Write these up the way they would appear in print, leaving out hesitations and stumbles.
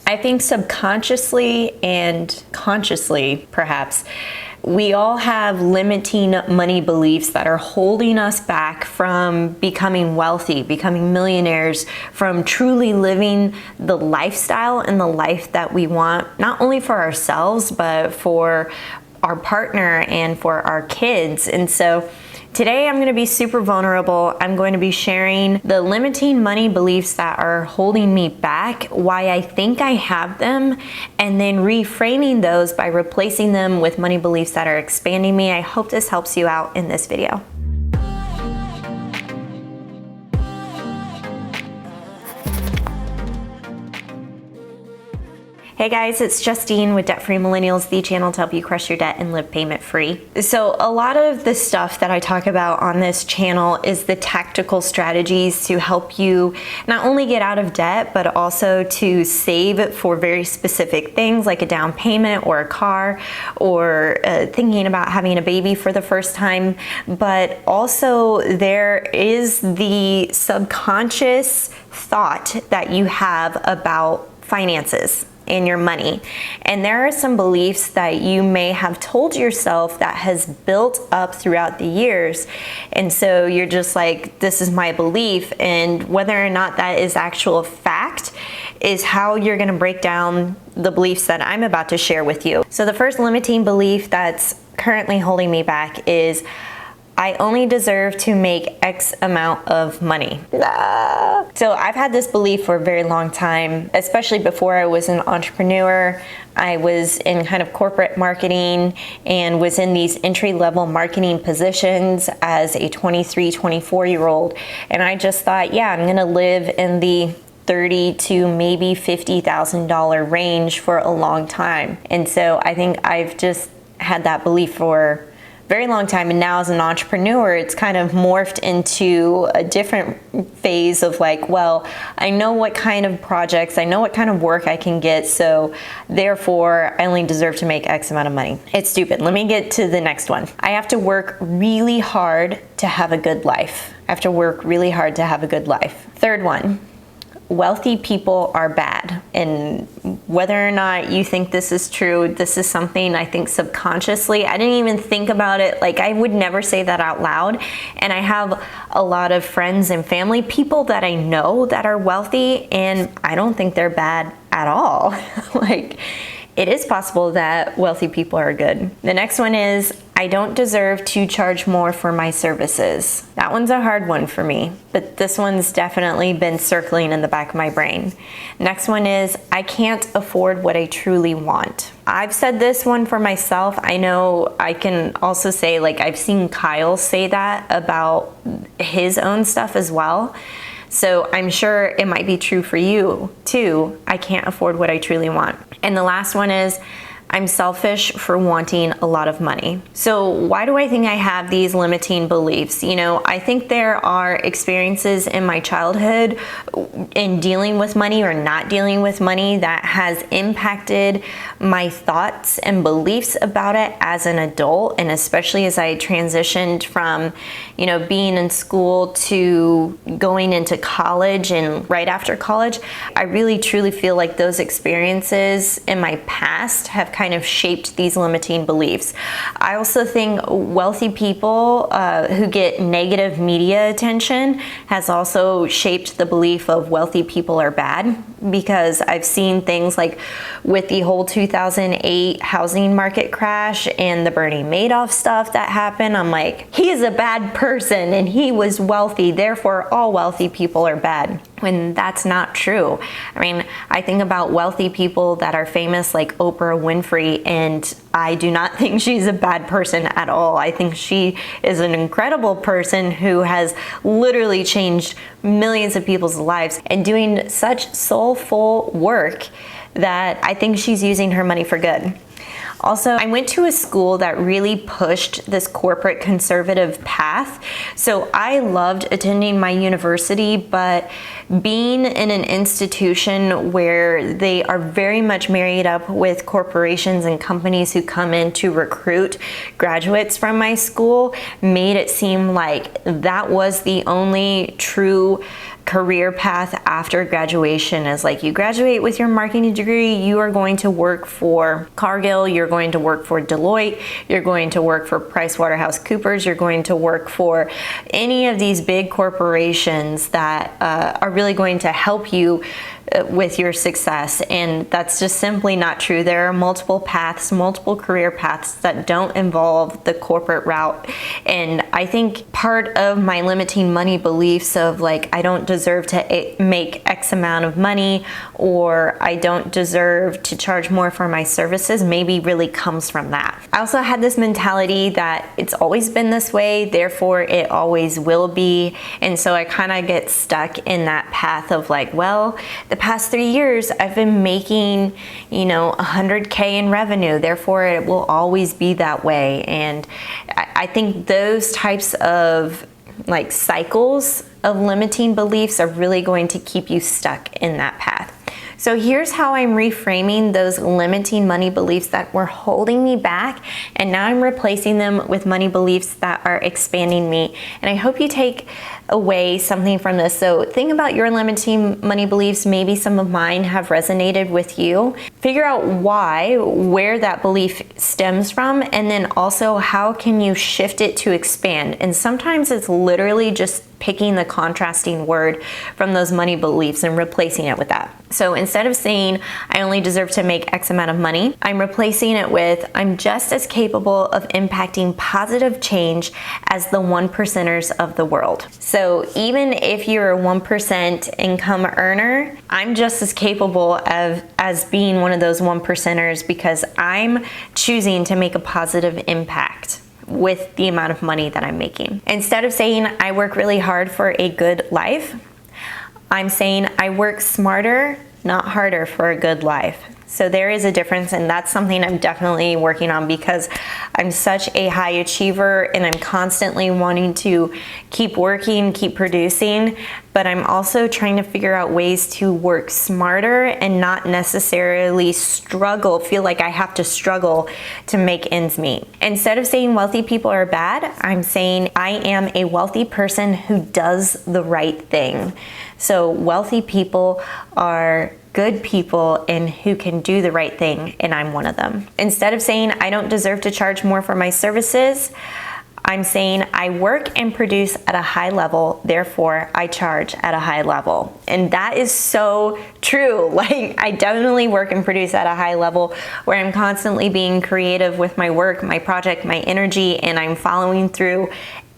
I think subconsciously and consciously, perhaps, we all have limiting money beliefs that are holding us back from becoming wealthy, becoming millionaires, from truly living the lifestyle and the life that we want, not only for ourselves, but for our partner and for our kids. And so today I'm going to be super vulnerable. I'm going to be sharing the limiting money beliefs that are holding me back, why I think I have them, and then reframing those by replacing them with money beliefs that are expanding me. I hope this helps you out in this video. Hey guys, it's Justine with Debt Free Millennials, the channel to help you crush your debt and live payment free. So a lot of the stuff that I talk about on this channel is the tactical strategies to help you not only get out of debt, but also to save for very specific things like a down payment or a car or thinking about having a baby for the first time. But also there is the subconscious thought that you have about finances and your money. And there are some beliefs that you may have told yourself that has built up throughout the years. And so you're just like, this is my belief. And whether or not that is actual fact is how you're gonna break down the beliefs that I'm about to share with you. So the first limiting belief that's currently holding me back is I only deserve to make X amount of money. So I've had this belief for a very long time, especially before I was an entrepreneur. I was in kind of corporate marketing and was in these entry-level marketing positions as a 23, 24-year-old. And I just thought, yeah, I'm gonna live in the $30,000 to maybe $50,000 range for a long time. And so I think I've just had that belief for very long time, and now as an entrepreneur it's kind of morphed into a different phase of like, well, I know what kind of projects, I know what kind of work I can get, so therefore I only deserve to make X amount of money. It's stupid. Let me get to the next one. I have to work really hard to have a good life. I have to work really hard to have a good life. Third one, wealthy people are bad. And whether or not you think this is true, this is something I think subconsciously, I didn't even think about it. Like, I would never say that out loud. And I have a lot of friends and family, people that I know that are wealthy, and I don't think they're bad at all. Like, it is possible that wealthy people are good. The next one is, I don't deserve to charge more for my services. That one's a hard one for me, but this one's definitely been circling in the back of my brain. Next one is, I can't afford what I truly want. I've said this one for myself. I know I can also say, like, I've seen Kyle say that about his own stuff as well. So I'm sure it might be true for you too. I can't afford what I truly want. And the last one is, I'm selfish for wanting a lot of money. So why do I think I have these limiting beliefs? You know, I think there are experiences in my childhood in dealing with money or not dealing with money that has impacted my thoughts and beliefs about it as an adult, and especially as I transitioned from, you know, being in school to going into college and right after college. I really truly feel like those experiences in my past have kind of shaped these limiting beliefs. I also think wealthy people who get negative media attention has also shaped the belief of wealthy people are bad, because I've seen things like with the whole 2008 housing market crash and the Bernie Madoff stuff that happened. I'm like, he is a bad person and he was wealthy, therefore all wealthy people are bad. When that's not true. I mean, I think about wealthy people that are famous like Oprah Winfrey, and I do not think she's a bad person at all. I think she is an incredible person who has literally changed millions of people's lives and doing such soulful work that I think she's using her money for good. Also, I went to a school that really pushed this corporate conservative path. So I loved attending my university, but being in an institution where they are very much married up with corporations and companies who come in to recruit graduates from my school made it seem like that was the only true career path after graduation is like, you graduate with your marketing degree, you are going to work for Cargill, you're going to work for Deloitte, you're going to work for PricewaterhouseCoopers, you're going to work for any of these big corporations that are really going to help you with your success. And that's just simply not true. There are multiple paths, multiple career paths that don't involve the corporate route. And I think part of my limiting money beliefs of like, I don't deserve to make X amount of money, or I don't deserve to charge more for my services, maybe really comes from that. I also had this mentality that it's always been this way, therefore it always will be. And so I kind of get stuck in that path of like, well, the past 3 years I've been making, $100K in revenue, therefore it will always be that way. And I think those types of like cycles of limiting beliefs are really going to keep you stuck in that path. So here's how I'm reframing those limiting money beliefs that were holding me back, and now I'm replacing them with money beliefs that are expanding me. And I hope you take away something from this. So think about your limiting money beliefs. Maybe some of mine have resonated with you. Figure out where that belief stems from, and then also how can you shift it to expand. And sometimes it's literally just picking the contrasting word from those money beliefs and replacing it with that. So instead of saying, I only deserve to make X amount of money, I'm replacing it with, I'm just as capable of impacting positive change as the 1%ers of the world. So even if you're a 1% income earner, I'm just as capable as being one of those 1%ers, because I'm choosing to make a positive impact with the amount of money that I'm making. Instead of saying I work really hard for a good life, I'm saying I work smarter, not harder, for a good life. So there is a difference, and that's something I'm definitely working on, because I'm such a high achiever and I'm constantly wanting to keep working, keep producing, but I'm also trying to figure out ways to work smarter and not necessarily feel like I have to struggle to make ends meet. Instead of saying wealthy people are bad, I'm saying I am a wealthy person who does the right thing. So wealthy people are good people and who can do the right thing, and I'm one of them. Instead of saying I don't deserve to charge more for my services, I'm saying I work and produce at a high level, therefore I charge at a high level. And that is so true. Like, I definitely work and produce at a high level where I'm constantly being creative with my work, my project, my energy, and I'm following through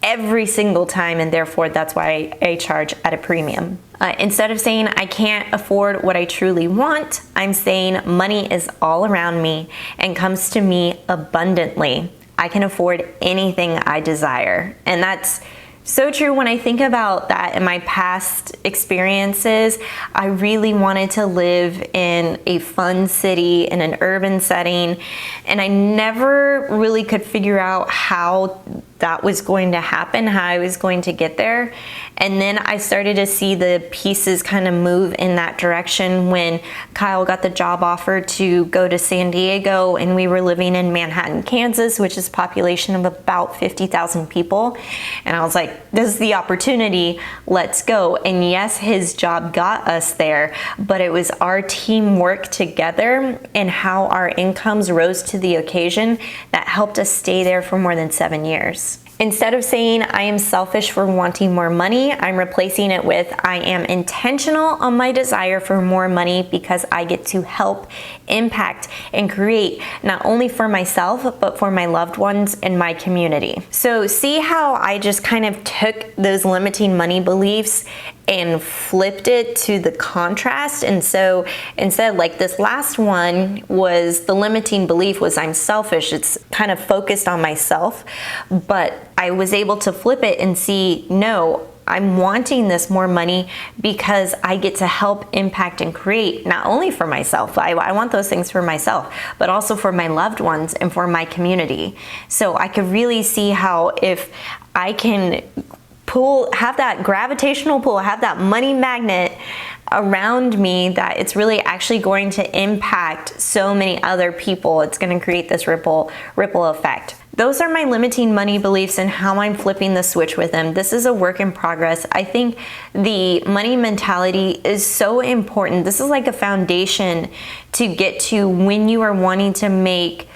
every single time, and therefore that's why I charge at a premium. Instead of saying I can't afford what I truly want, I'm saying money is all around me and comes to me abundantly. I can afford anything I desire. And that's so true. When I think about that in my past experiences, I really wanted to live in a fun city, in an urban setting, and I never really could figure out how that was going to happen, how I was going to get there. And then I started to see the pieces kind of move in that direction when Kyle got the job offer to go to San Diego, and we were living in Manhattan, Kansas, which is a population of about 50,000 people. And I was like, this is the opportunity, let's go. And yes, his job got us there, but it was our teamwork together and how our incomes rose to the occasion that helped us stay there for more than 7 years. Instead of saying I am selfish for wanting more money, I'm replacing it with I am intentional on my desire for more money because I get to help, impact, and create not only for myself, but for my loved ones and my community. So see how I just kind of took those limiting money beliefs and flipped it to the contrast. And so instead, like this last one was the limiting belief was I'm selfish. It's kind of focused on myself, but I was able to flip it and see, no, I'm wanting this more money because I get to help, impact, and create not only for myself. I want those things for myself, but also for my loved ones and for my community. So I could really see how if I can have that gravitational pull, have that money magnet around me, that it's really actually going to impact so many other people. It's going to create this ripple effect. those are my limiting money beliefs and how I'm flipping the switch with them. This is a work in progress. I think the money mentality is so important. This is like a foundation to get to when you are wanting to make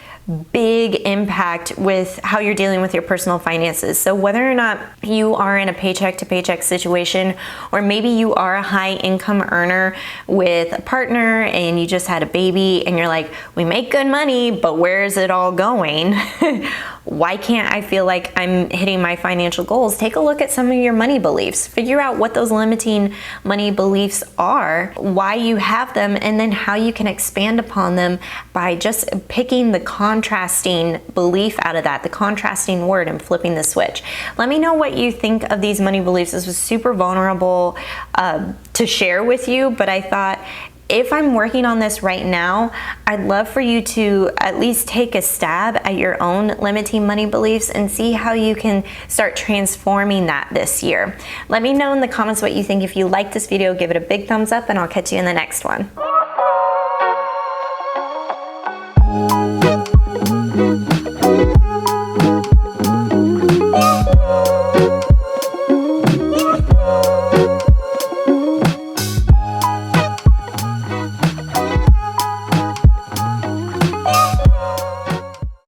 big impact with how you're dealing with your personal finances. So whether or not you are in a paycheck to paycheck situation, or maybe you are a high income earner with a partner and you just had a baby and you're like, we make good money, but where is it all going? Why can't I feel like I'm hitting my financial goals? Take a look at some of your money beliefs. Figure out what those limiting money beliefs are, why you have them, and then how you can expand upon them by just picking the contrasting belief out of that, the contrasting word, and flipping the switch. Let me know what you think of these money beliefs. This was super vulnerable to share with you, but I thought, if I'm working on this right now, I'd love for you to at least take a stab at your own limiting money beliefs and see how you can start transforming that this year. Let me know in the comments what you think. If you like this video, give it a big thumbs up, and I'll catch you in the next one.